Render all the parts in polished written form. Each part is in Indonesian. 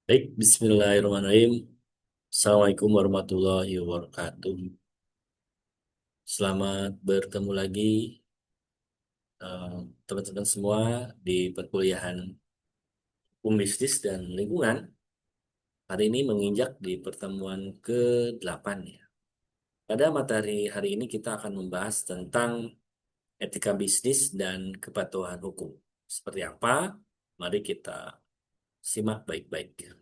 Baik, Bismillahirrahmanirrahim. Assalamualaikum warahmatullahi wabarakatuh. Selamat bertemu lagi eh, teman-teman semua di perkuliahan Hukum Bisnis dan Lingkungan. Hari ini menginjak di pertemuan ke-8 ya. Pada materi hari ini kita akan membahas tentang etika bisnis dan kepatuhan hukum. Seperti apa? Mari kita simak baik-baik.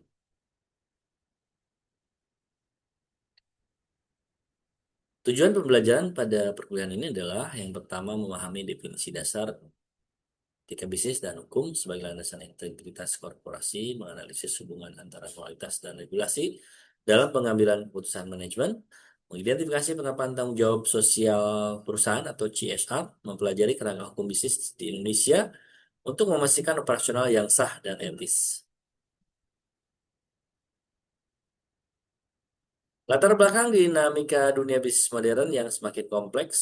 Tujuan pembelajaran pada perkuliahan ini adalah yang pertama memahami definisi dasar etika bisnis dan hukum sebagai landasan integritas korporasi, menganalisis hubungan antara kualitas dan regulasi dalam pengambilan keputusan manajemen, mengidentifikasi penerapan tanggung jawab sosial perusahaan atau CSR, mempelajari kerangka hukum bisnis di Indonesia untuk memastikan operasional yang sah dan etis. Latar belakang dinamika dunia bisnis modern yang semakin kompleks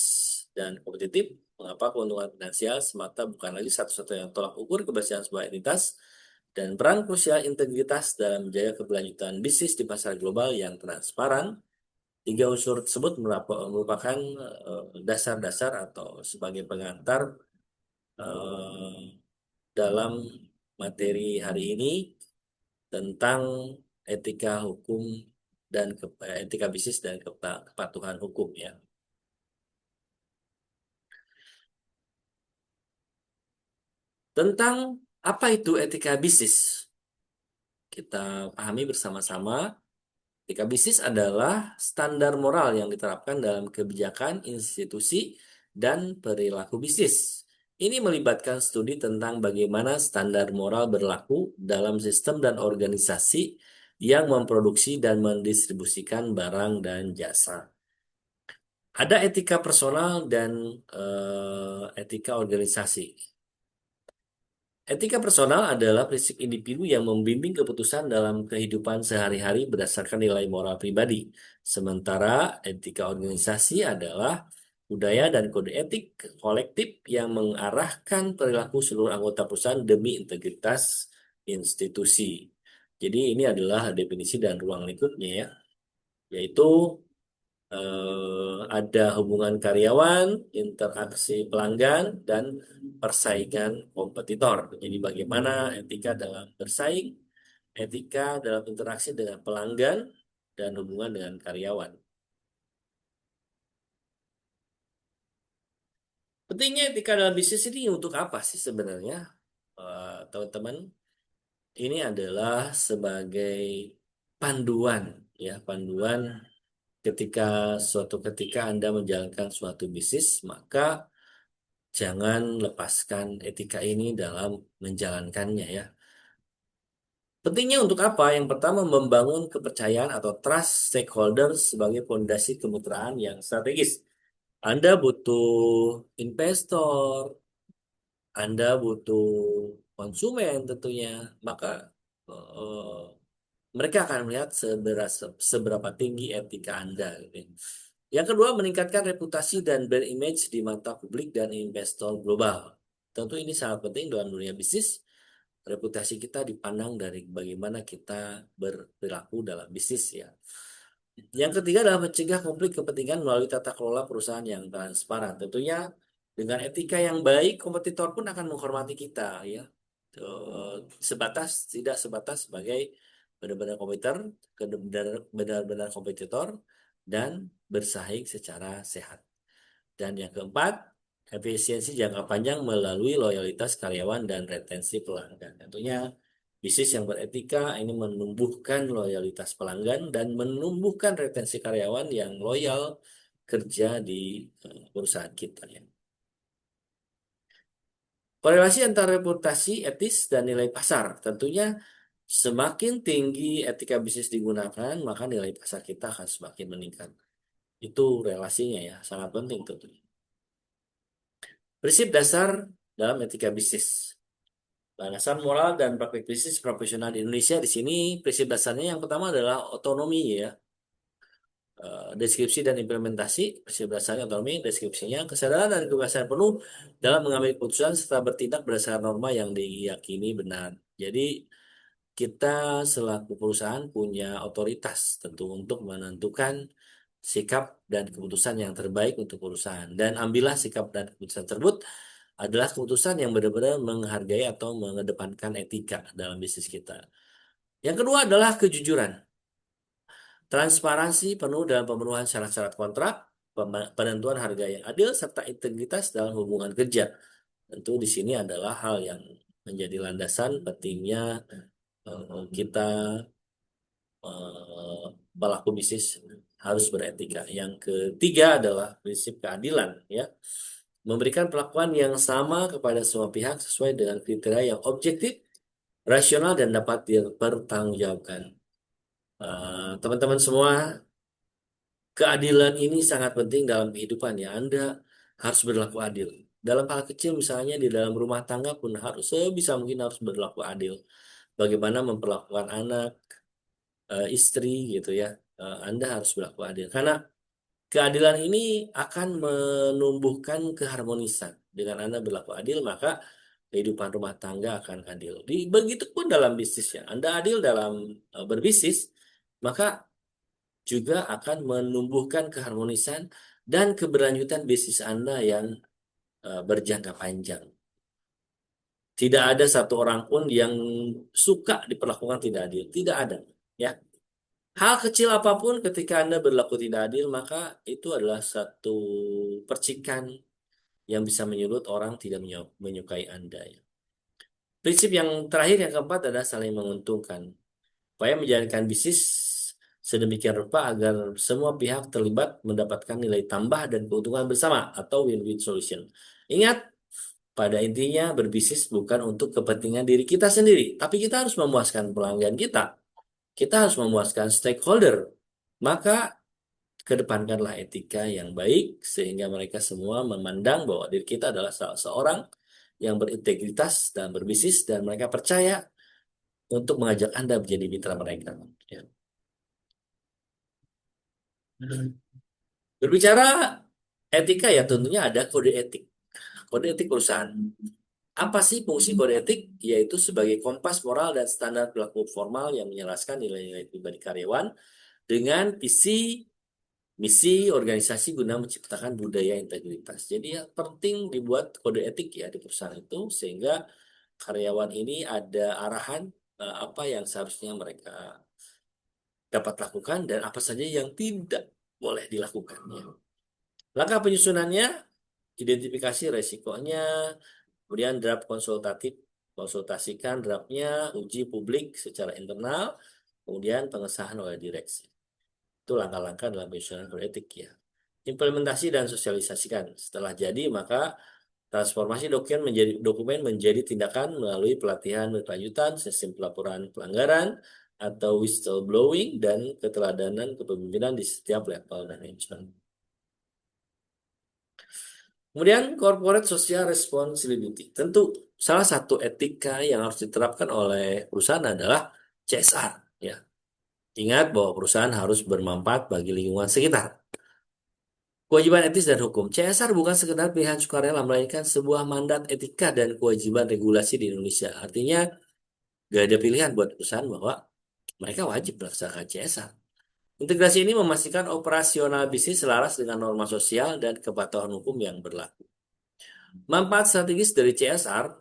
dan kompetitif, mengapa keuntungan finansial semata bukan lagi satu-satunya tolak ukur keberhasilan sebuah entitas, dan peran krusial integritas dalam menjaga keberlanjutan bisnis di pasar global yang transparan. Tiga unsur tersebut merupakan dasar-dasar atau sebagai pengantar eh, dalam materi hari ini tentang etika hukum dan etika bisnis dan kepatuhan hukum ya. Tentang apa itu etika bisnis? Kita pahami bersama-sama. Etika bisnis adalah standar moral yang diterapkan dalam kebijakan, institusi, dan perilaku bisnis. Ini melibatkan studi tentang bagaimana standar moral berlaku dalam sistem dan organisasi yang memproduksi dan mendistribusikan barang dan jasa. Ada etika personal dan etika organisasi. Etika personal adalah prinsip individu yang membimbing keputusan dalam kehidupan sehari-hari berdasarkan nilai moral pribadi. Sementara etika organisasi adalah budaya dan kode etik kolektif yang mengarahkan perilaku seluruh anggota perusahaan demi integritas institusi. Jadi ini adalah definisi dan ruang lingkupnya ya, yaitu ada hubungan karyawan, interaksi pelanggan, dan persaingan kompetitor. Jadi bagaimana etika dalam bersaing, etika dalam interaksi dengan pelanggan, dan hubungan dengan karyawan. Pentingnya etika dalam bisnis ini untuk apa sih sebenarnya, teman-teman? Ini adalah sebagai panduan, ya, panduan ketika Anda menjalankan suatu bisnis, maka jangan lepaskan etika ini dalam menjalankannya ya. Pentingnya untuk apa? Yang pertama, membangun kepercayaan atau trust stakeholders sebagai fondasi kemitraan yang strategis. Anda butuh investor, Anda butuh konsumen tentunya, maka eh, mereka akan melihat seberapa tinggi etika Anda, gitu ya. Yang kedua, meningkatkan reputasi dan brand image di mata publik dan investor global. Tentu ini sangat penting dalam dunia bisnis. Reputasi kita dipandang dari bagaimana kita berperilaku dalam bisnis ya. Yang ketiga adalah mencegah konflik kepentingan melalui tata kelola perusahaan yang transparan. Tentunya dengan etika yang baik, kompetitor pun akan menghormati kita ya. Tidak sebatas sebagai benar-benar kompetitor, benar-benar kompetitor dan bersaing secara sehat. Dan yang keempat, efisiensi jangka panjang melalui loyalitas karyawan dan retensi pelanggan. Tentunya bisnis yang beretika ini menumbuhkan loyalitas pelanggan dan menumbuhkan retensi karyawan yang loyal kerja di perusahaan kita ya. Korelasi antara reputasi etis dan nilai pasar. Tentunya semakin tinggi etika bisnis digunakan, maka nilai pasar kita akan semakin meningkat. Itu relasinya ya, sangat penting tentunya. Prinsip dasar dalam etika bisnis. Landasan moral dan praktik bisnis profesional di Indonesia di sini prinsip dasarnya yang pertama adalah otonomi ya. Deskripsi dan implementasi, prinsip dasarnya otonomi, deskripsinya kesadaran dan kebebasan penuh dalam mengambil keputusan serta bertindak berdasarkan norma yang diyakini benar. Jadi kita selaku perusahaan punya otoritas tentu untuk menentukan sikap dan keputusan yang terbaik untuk perusahaan. Dan ambillah sikap dan keputusan tersebut adalah keputusan yang benar-benar menghargai atau mengedepankan etika dalam bisnis kita. Yang kedua adalah kejujuran. Transparansi penuh dalam pemenuhan syarat-syarat kontrak, penentuan harga yang adil, serta integritas dalam hubungan kerja. Tentu di sini adalah hal yang menjadi landasan pentingnya kita eh, pelaku bisnis harus beretika. Yang ketiga adalah prinsip keadilan, ya. Memberikan perlakuan yang sama kepada semua pihak sesuai dengan kriteria yang objektif, rasional, dan dapat dipertanggungjawabkan. Teman-teman semua, keadilan ini sangat penting dalam kehidupan ya. Anda harus berlaku adil. Dalam hal kecil misalnya di dalam rumah tangga pun harus sebisa mungkin harus berlaku adil. Bagaimana memperlakukan anak, istri gitu ya. Anda harus berlaku adil. Karena keadilan ini akan menumbuhkan keharmonisan. Dengan Anda berlaku adil, maka kehidupan rumah tangga akan adil. Begitupun dalam bisnisnya. Anda adil dalam berbisnis, maka juga akan menumbuhkan keharmonisan dan keberlanjutan bisnis Anda yang berjangka panjang. Tidak ada satu orang pun yang suka diperlakukan tidak adil. Tidak ada. Ya. Hal kecil apapun ketika Anda berlaku tidak adil, maka itu adalah satu percikan yang bisa menyulut orang tidak menyukai Anda. Ya. Prinsip yang terakhir, yang keempat adalah saling menguntungkan. Upaya menjalankan bisnis sedemikian rupa agar semua pihak terlibat mendapatkan nilai tambah dan keuntungan bersama atau win-win solution. Ingat, pada intinya berbisnis bukan untuk kepentingan diri kita sendiri, tapi kita harus memuaskan pelanggan kita. Kita harus memuaskan stakeholder. Maka kedepankanlah etika yang baik sehingga mereka semua memandang bahwa diri kita adalah salah seorang yang berintegritas dan berbisnis dan mereka percaya untuk mengajak Anda menjadi mitra mereka. Ya. Berbicara etika ya tentunya ada kode etik. Kode etik perusahaan. Apa sih fungsi kode etik? Yaitu sebagai kompas moral dan standar berlaku formal yang menjelaskan nilai-nilai pribadi karyawan dengan visi misi organisasi guna menciptakan budaya integritas. Jadi ya penting dibuat kode etik ya di perusahaan itu sehingga karyawan ini ada arahan apa yang seharusnya mereka dapat lakukan dan apa saja yang tidak boleh dilakukan. Ya. Langkah penyusunannya, identifikasi resikonya, kemudian draft konsultatif, konsultasikan draftnya, uji publik secara internal, kemudian pengesahan oleh direksi. Itu langkah-langkah dalam penyusunan kode etik ya. Implementasi dan sosialisasikan. Setelah jadi, maka transformasi dokumen menjadi tindakan melalui pelatihan berkelanjutan, sistem pelaporan pelanggaran, atau whistleblowing, dan keteladanan kepemimpinan di setiap level manajemen. Kemudian corporate social responsibility. Tentu salah satu etika yang harus diterapkan oleh perusahaan adalah CSR. Ya. Ingat bahwa perusahaan harus bermanfaat bagi lingkungan sekitar. Kewajiban etis dan hukum. CSR bukan sekedar pilihan sukarela, melainkan sebuah mandat etika dan kewajiban regulasi di Indonesia. Artinya, gak ada pilihan buat perusahaan bahwa mereka wajib melaksanakan CSR. Integrasi ini memastikan operasional bisnis selaras dengan norma sosial dan kepatuhan hukum yang berlaku. Manfaat strategis dari CSR,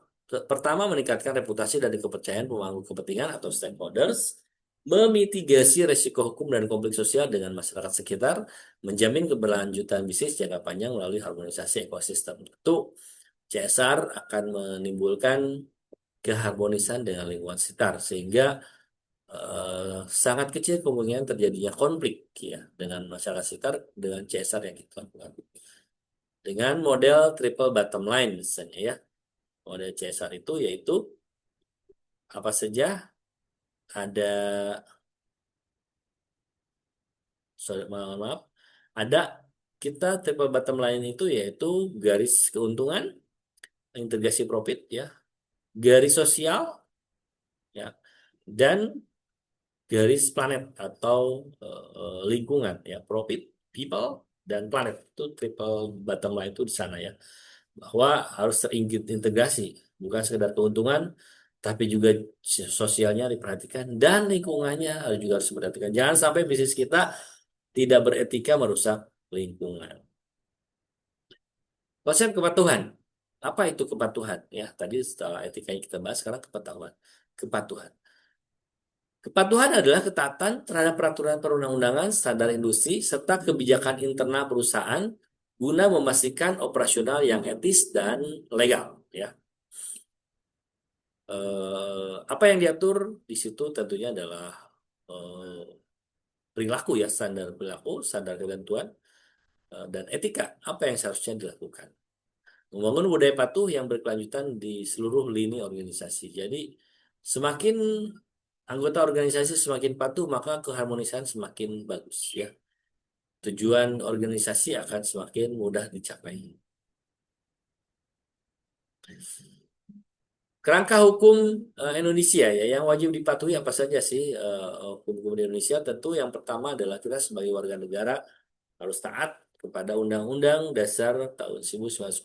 pertama meningkatkan reputasi dan kepercayaan pemangku kepentingan atau stakeholders, memitigasi resiko hukum dan konflik sosial dengan masyarakat sekitar, menjamin keberlanjutan bisnis jangka panjang melalui harmonisasi ekosistem. Tentu CSR akan menimbulkan keharmonisan dengan lingkungan sekitar sehingga sangat kecil kemungkinan terjadinya konflik ya dengan masyarakat sekitar dengan CSR yang kita lakukan. Dengan model triple bottom line misalnya ya. Model CSR itu yaitu apa saja ada sorry, maaf ada kita triple bottom line itu yaitu garis keuntungan, integrasi profit ya, garis sosial ya, dan garis planet atau lingkungan ya, profit, people, dan planet itu triple bottom line itu di sana ya, bahwa harus terintegrasi bukan sekedar keuntungan tapi juga sosialnya diperhatikan dan lingkungannya juga harus diperhatikan. Jangan sampai bisnis kita tidak beretika merusak lingkungan. Konsep kepatuhan. Apa itu kepatuhan? Ya, tadi setelah etika yang kita bahas, sekarang kepatuhan. Kepatuhan. Kepatuhan adalah ketaatan terhadap peraturan perundang-undangan, standar industri, serta kebijakan internal perusahaan guna memastikan operasional yang etis dan legal. Ya, apa yang diatur di situ tentunya adalah eh, perilaku ya, standar perilaku, standar ketentuan, dan etika. Apa yang seharusnya dilakukan? Membangun budaya patuh yang berkelanjutan di seluruh lini organisasi. Jadi, semakin anggota organisasi semakin patuh, maka keharmonisan semakin bagus ya. Tujuan organisasi akan semakin mudah dicapai. Kerangka hukum Indonesia ya yang wajib dipatuhi apa saja sih hukum-hukum di Indonesia? Tentu yang pertama adalah kita sebagai warga negara harus taat kepada Undang-Undang Dasar tahun 1945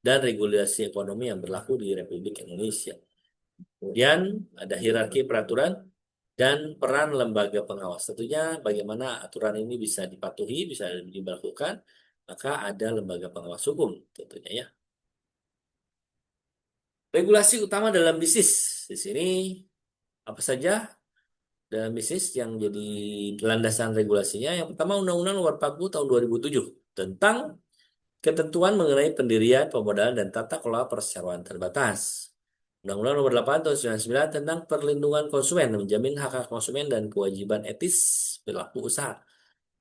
dan regulasi ekonomi yang berlaku di Republik Indonesia. Kemudian ada hierarki peraturan dan peran lembaga pengawas. Tentunya bagaimana aturan ini bisa dipatuhi, bisa diberlakukan, maka ada lembaga pengawas hukum tentunya ya. Regulasi utama dalam bisnis. Di sini apa saja dalam bisnis yang jadi landasan regulasinya? Yang pertama Undang-Undang Nomor 40 Tahun 2007 tentang ketentuan mengenai pendirian, pemodalan, dan tata kelola perseroan terbatas. Undang-Undang Nomor 8 Tahun 99 tentang perlindungan konsumen, menjamin hak-hak konsumen dan kewajiban etis perilaku usaha.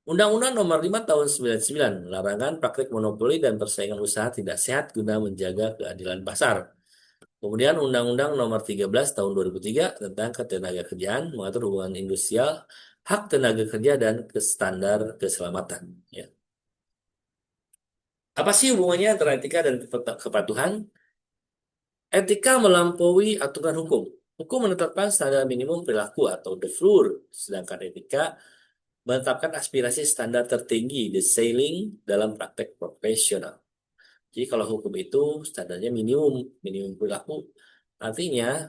Undang-Undang Nomor 5 Tahun 99, larangan praktik monopoli dan persaingan usaha tidak sehat guna menjaga keadilan pasar. Kemudian Undang-Undang Nomor 13 Tahun 2003 tentang ketenagakerjaan mengatur hubungan industrial, hak tenaga kerja dan standar keselamatan. Ya. Apa sih hubungannya antara etika dan kepatuhan? Etika melampaui aturan hukum. Hukum menetapkan standar minimum perilaku atau the floor, sedangkan etika menetapkan aspirasi standar tertinggi, the ceiling, dalam praktek profesional. Jadi kalau hukum itu standarnya minimum, minimum perilaku. Artinya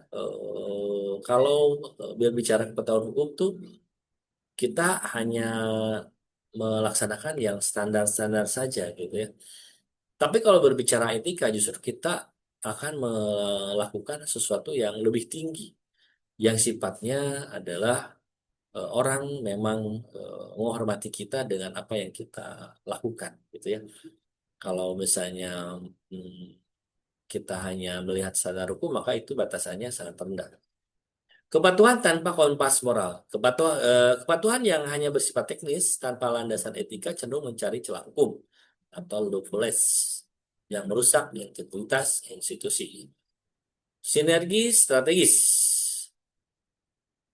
kalau berbicara kepatuhan hukum tuh kita hanya melaksanakan yang standar-standar saja gitu ya. Tapi kalau berbicara etika justru kita akan melakukan sesuatu yang lebih tinggi, yang sifatnya adalah orang memang menghormati kita dengan apa yang kita lakukan gitu ya. Kalau misalnya hmm, kita hanya melihat standar hukum, maka itu batasannya sangat rendah. Kepatuhan tanpa kompas moral. Kepatuhan yang hanya bersifat teknis tanpa landasan etika cenderung mencari celah hukum atau loopholes yang merusak integritas institusi. Sinergi strategis.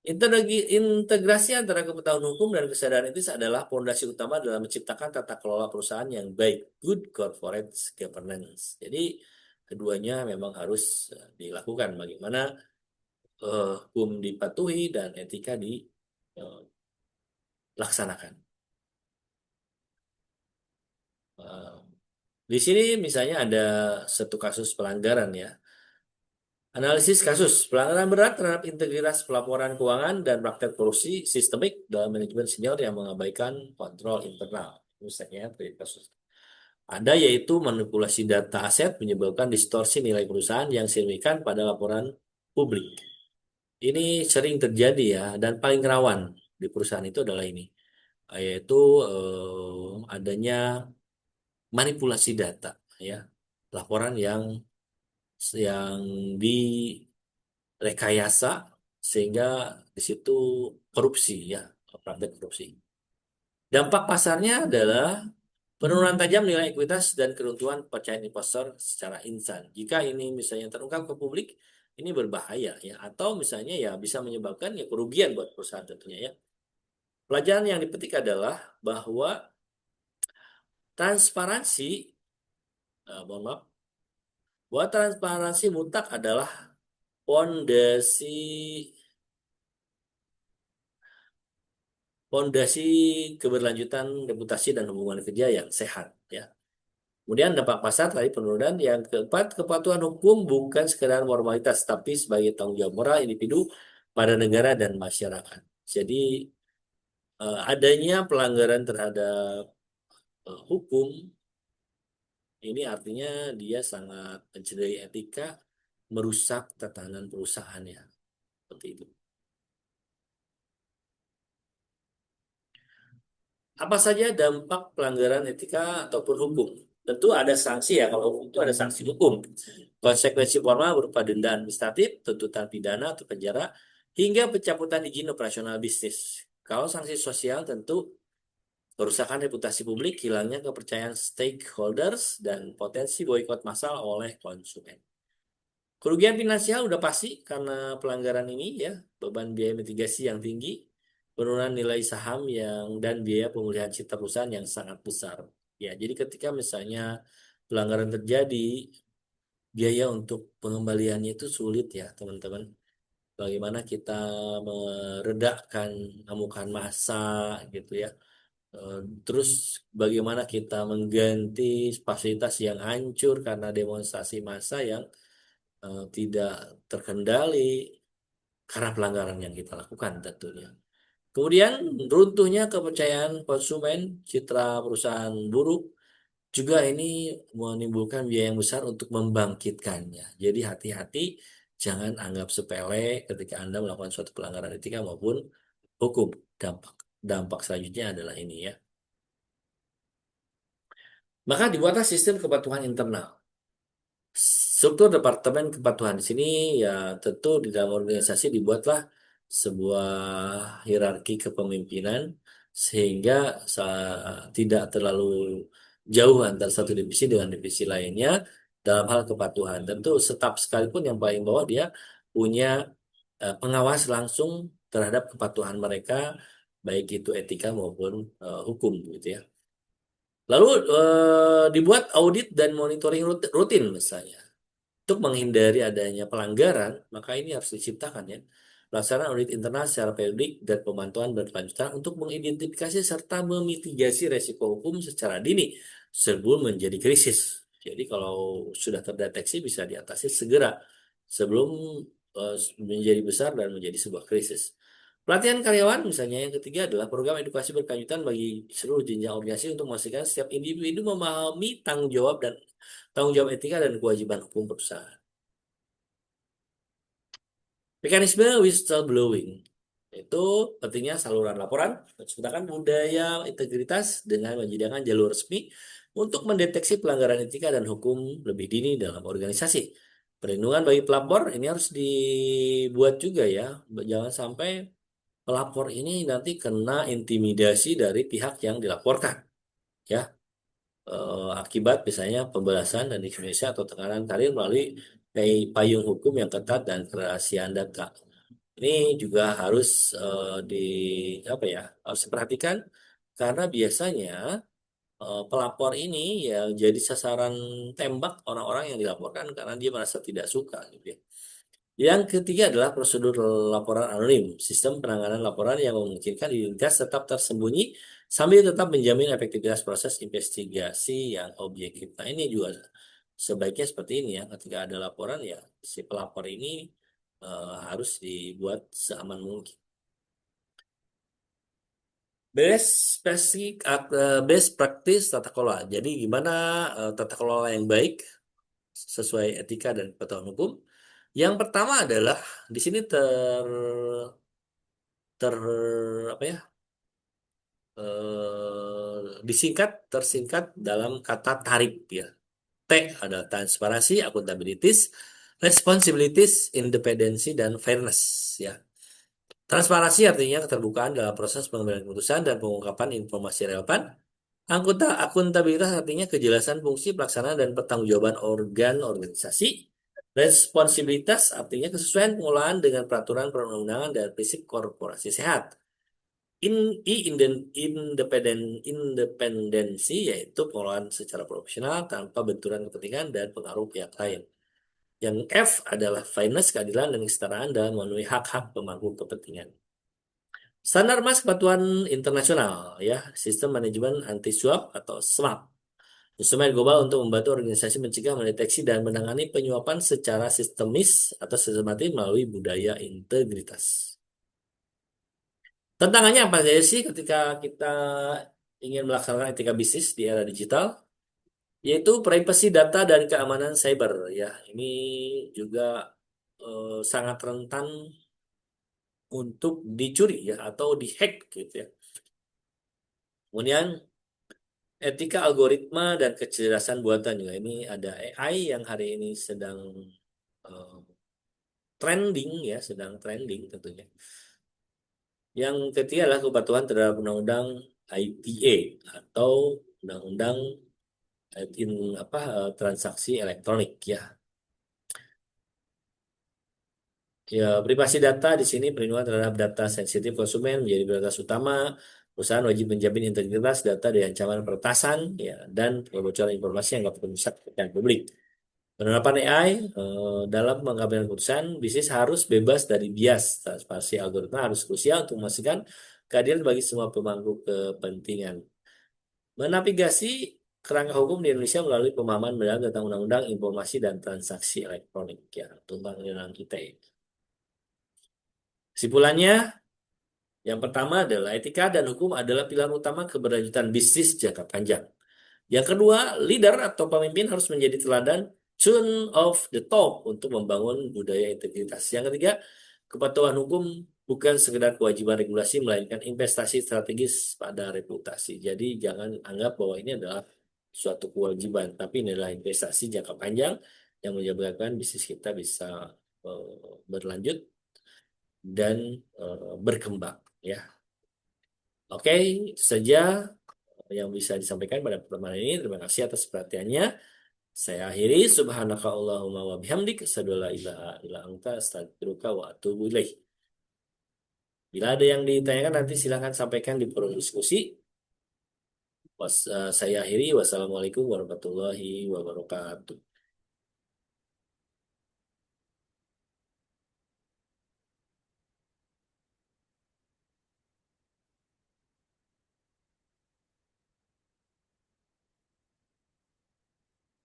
Integrasi antara kepatuhan hukum dan kesadaran etis adalah fondasi utama dalam menciptakan tata kelola perusahaan yang baik, good corporate governance. Jadi keduanya memang harus dilakukan bagaimana hukum dipatuhi dan etika dilaksanakan. Di sini misalnya ada satu kasus pelanggaran ya. Analisis kasus pelanggaran berat terhadap integritas pelaporan keuangan dan praktek korupsi sistemik dalam manajemen senior yang mengabaikan kontrol internal. Misalnya kasus. Ada yaitu manipulasi data aset menyebabkan distorsi nilai perusahaan yang signifikan pada laporan publik. Ini sering terjadi ya dan paling rawan di perusahaan itu adalah ini, yaitu adanya manipulasi data ya, laporan yang direkayasa sehingga di situ korupsi ya, praktek korupsi. Dampak pasarnya adalah penurunan tajam nilai ekuitas dan keruntuhan kepercayaan investor secara instan. Jika ini misalnya terungkap ke publik, ini berbahaya ya, atau misalnya ya bisa menyebabkan ya kerugian buat perusahaan tentunya ya. Pelajaran yang dipetik adalah bahwa transparansi, mohon maaf, bahwa transparansi mutlak adalah pondasi pondasi keberlanjutan reputasi dan hubungan kerja yang sehat ya. Kemudian dampak pasar tadi penurunan. Yang keempat, kepatuhan hukum bukan sekedar formalitas, tapi sebagai tanggung jawab moral individu pada negara dan masyarakat. Jadi adanya pelanggaran terhadap hukum ini artinya dia sangat mencederai etika, merusak tatanan perusahaannya. Seperti itu. Apa saja dampak pelanggaran etika ataupun hukum? Tentu ada sanksi ya, kalau hukum itu ada sanksi hukum. Konsekuensi formal berupa denda administratif, tuntutan pidana atau penjara, hingga pencabutan izin operasional bisnis. Kalau sanksi sosial tentu kerusakan reputasi publik, hilangnya kepercayaan stakeholders, dan potensi boikot massal oleh konsumen. Kerugian finansial udah pasti karena pelanggaran ini ya, beban biaya mitigasi yang tinggi, penurunan nilai saham dan biaya pemulihan citra perusahaan yang sangat besar. Ya, jadi ketika misalnya pelanggaran terjadi, biaya untuk pengembaliannya itu sulit ya, teman-teman. Bagaimana kita meredakan amukan massa gitu ya. Eh, Terus bagaimana kita mengganti fasilitas yang hancur karena demonstrasi massa yang tidak terkendali karena pelanggaran yang kita lakukan tentunya. Kemudian runtuhnya kepercayaan konsumen, citra perusahaan buruk, juga ini menimbulkan biaya yang besar untuk membangkitkannya. Jadi hati-hati, jangan anggap sepele ketika Anda melakukan suatu pelanggaran etika maupun hukum. Dampak dampak selanjutnya adalah ini ya. Maka dibuatlah sistem kepatuhan internal. Struktur Departemen Kepatuhan di sini ya tentu di dalam organisasi dibuatlah sebuah hierarki kepemimpinan sehingga tidak terlalu jauh antara satu divisi dengan divisi lainnya dalam hal kepatuhan. Tentu staf sekalipun yang paling bawah dia punya pengawas langsung terhadap kepatuhan mereka baik itu etika maupun hukum gitu ya. Lalu dibuat audit dan monitoring rutin misalnya. Untuk menghindari adanya pelanggaran, maka ini harus diciptakan ya. Pelaksanaan audit internal secara periodik dan pemantauan berkelanjutan untuk mengidentifikasi serta memitigasi resiko hukum secara dini sebelum menjadi krisis. Jadi kalau sudah terdeteksi bisa diatasi segera sebelum menjadi besar dan menjadi sebuah krisis. Pelatihan karyawan misalnya yang ketiga adalah program edukasi berkelanjutan bagi seluruh jenjang organisasi untuk memastikan setiap individu memahami tanggung jawab etika dan kewajiban hukum perusahaan. Mekanisme whistleblowing itu pentingnya saluran laporan, menciptakan budaya integritas dengan menyediakan jalur resmi untuk mendeteksi pelanggaran etika dan hukum lebih dini dalam organisasi. Perlindungan bagi pelapor ini harus dibuat juga ya, jangan sampai pelapor ini nanti kena intimidasi dari pihak yang dilaporkan, ya. Akibat misalnya pembelasan dan diskriminasi atau tekanan karir melalui payung hukum yang ketat dan kerahasiaan data. Ini juga harus di apa ya harus diperhatikan karena biasanya pelapor ini ya jadi sasaran tembak orang-orang yang dilaporkan karena dia merasa tidak suka gitu ya. Yang ketiga adalah prosedur laporan anonim, sistem penanganan laporan yang memungkinkan identitas tetap tersembunyi sambil tetap menjamin efektivitas proses investigasi yang objektif. Nah, ini juga sebaiknya seperti ini ya, ketika ada laporan ya si pelapor ini harus dibuat seaman mungkin. Best practice tata kelola. Jadi gimana tata kelola yang baik sesuai etika dan kepatuhan hukum? Yang pertama adalah di sini ter apa ya tersingkat dalam kata tarif ya. T adalah transparansi, akuntabilitas, responsibilities, independensi dan fairness ya. Transparansi artinya keterbukaan dalam proses pengambilan keputusan dan pengungkapan informasi relevan. Akuntabilitas artinya kejelasan fungsi pelaksanaan dan pertanggungjawaban organ organisasi. Responsibilitas artinya kesesuaian pengolahan dengan peraturan perundang-undangan dan prinsip korporasi sehat. Independensi yaitu pengelolaan secara profesional tanpa benturan kepentingan dan pengaruh pihak lain. Yang F adalah fairness, keadilan, dan kesetaraan dalam memenuhi hak-hak pemangku kepentingan. Standar Mas Kepatuhan Internasional ya, Sistem Manajemen Anti Suap atau SMAP. Instrumen global untuk membantu organisasi mencegah, mendeteksi, dan menangani penyuapan secara sistemis atau sistematis melalui budaya integritas. Tantangannya apa saja sih ketika kita ingin melaksanakan etika bisnis di era digital? Yaitu privasi data dan keamanan cyber. Ya, ini juga sangat rentan untuk dicuri ya atau dihack gitu ya. Kemudian etika algoritma dan kecerdasan buatan juga ini ada AI yang hari ini sedang eh, trending ya, sedang trending tentunya. Yang ketiga adalah kepatuhan terhadap undang-undang ITA atau undang-undang transaksi elektronik ya. Ya, privasi data di sini perlindungan terhadap data sensitif konsumen menjadi prioritas utama. Perusahaan wajib menjamin integritas data dari ancaman peretasan ya, dan kebocoran informasi yang dapat merusak kepercayaan publik. Penerapan AI dalam mengambil keputusan, bisnis harus bebas dari bias. Transparansi algoritma harus krusial untuk memastikan keadilan bagi semua pemangku kepentingan. Menavigasi kerangka hukum di Indonesia melalui pemahaman mendalam tentang undang-undang informasi dan transaksi elektronik ya, tentang undang ITE. Kesimpulannya, yang pertama adalah etika dan hukum adalah pilar utama keberlanjutan bisnis jangka panjang. Yang kedua, leader atau pemimpin harus menjadi teladan tune of the top untuk membangun budaya integritas. Yang ketiga, kepatuhan hukum bukan sekedar kewajiban regulasi, melainkan investasi strategis pada reputasi. Jadi jangan anggap bahwa ini adalah suatu kewajiban, tapi ini adalah investasi jangka panjang yang menyebabkan bisnis kita bisa berlanjut dan berkembang. Ya, oke, itu saja yang bisa disampaikan pada pertemuan ini. Terima kasih atas perhatiannya. Saya akhiri. Subhanaka Allahumma wa bihamdik. Asyhadu an la ilaha illa anta astaghfiruka wa atubu ilaih. Bila ada yang ditanyakan nanti silahkan sampaikan di forum diskusi. Saya akhiri. Wassalamualaikum warahmatullahi wabarakatuh.